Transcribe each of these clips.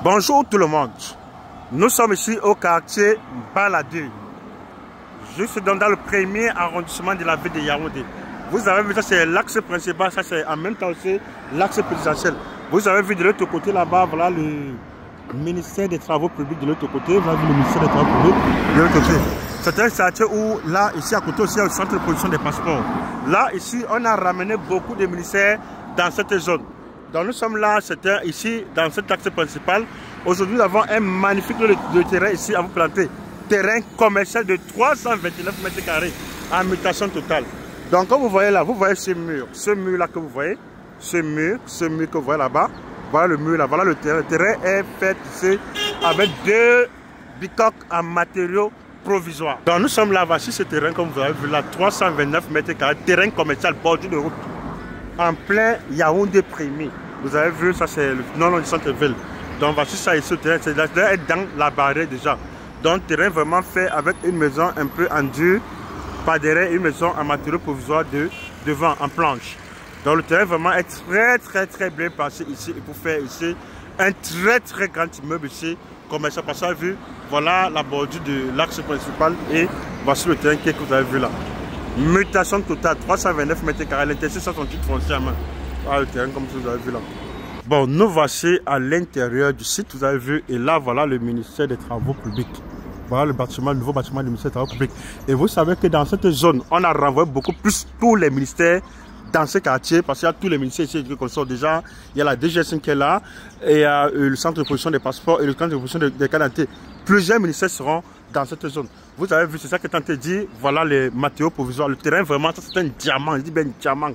Bonjour tout le monde. Nous sommes ici au quartier Baladé, juste dans le premier arrondissement de la ville de Yaoundé. Vous avez vu, ça c'est l'axe principal, ça c'est en même temps aussi l'axe présidentiel. Vous avez vu de l'autre côté là-bas, voilà le ministère des Travaux publics de l'autre côté. Vous avez vu le ministère des Travaux publics de l'autre côté. C'est un quartier où, là, ici à côté aussi, il y a le centre de production des passeports. Là, ici, on a ramené beaucoup de ministères dans cette zone. Donc nous sommes là, c'était ici, dans cet axe principal. Aujourd'hui, nous avons un magnifique de terrain ici à vous planter. Terrain commercial de 329 mètres carrés en mutation totale. Donc comme vous voyez là, vous voyez ce mur là que vous voyez, ce mur que vous voyez là-bas. Voilà le mur là, voilà le terrain. Le terrain est fait ici avec deux bicoques en matériaux provisoires. Donc nous sommes là, voici ce terrain comme vous avez vu là, 329 mètres carrés, terrain commercial, bordure de route. En plein Yaoundé premier. Vous avez vu, ça c'est le nom du centre-ville. Donc voici ça ici, le terrain, c'est dans la barrière déjà. Donc terrain vraiment fait avec une maison un peu en dur, pas derrière, une maison en matériaux provisoires devant, en planche. Donc le terrain vraiment est très bien passé ici. Et pour faire ici un très grand immeuble ici, commercial. Parce que vous avez vu, voilà la bordure de l'axe principal et voici le terrain que vous avez vu là. Mutation totale, 329 mètres carrés, l'intérieur 68 foncièrement. Voilà le terrain comme vous avez vu là. Bon, nous voici à l'intérieur du site, vous avez vu, et là voilà le ministère des Travaux publics. Voilà le bâtiment, le nouveau bâtiment du ministère des Travaux publics. Et vous savez que dans cette zone, on a renvoyé beaucoup plus tous les ministères dans ce quartier, parce qu'il y a tous les ministères ici qui sont déjà, il y a la DGSN qui est là, et il y a le centre de production des passeports et le centre de production des cartes. Plusieurs ministères seront dans cette zone. Vous avez vu, c'est ça que Tante dit, voilà les matériaux provisoires. Le terrain vraiment, ça c'est un diamant, je dis bien diamant.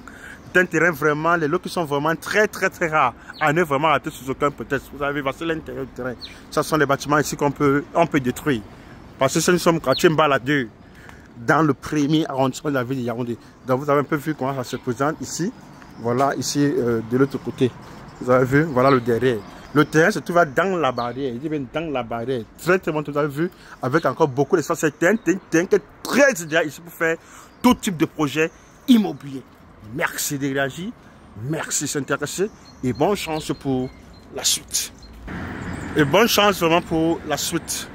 C'est un terrain vraiment, les lots qui sont vraiment très rares. À ne vraiment rater sous aucun prétexte. Vous avez vu, c'est l'intérieur du terrain. Ce sont les bâtiments ici qu'on peut détruire. Parce que nous sommes quartier Baladé, dans le premier arrondissement de la ville de Yaoundé. Donc vous avez un peu vu comment ça se présente ici. Voilà, ici de l'autre côté. Vous avez vu, voilà le derrière. Le terrain se trouve dans la barrière. Il dit bien dans la barrière. Très bon, vous avez vu, avec encore beaucoup d'espace. C'est un terrain qui est très idéal ici pour faire tout type de projet immobilier. Merci de réagir, merci de s'intéresser et bonne chance pour la suite. Et bonne chance vraiment pour la suite.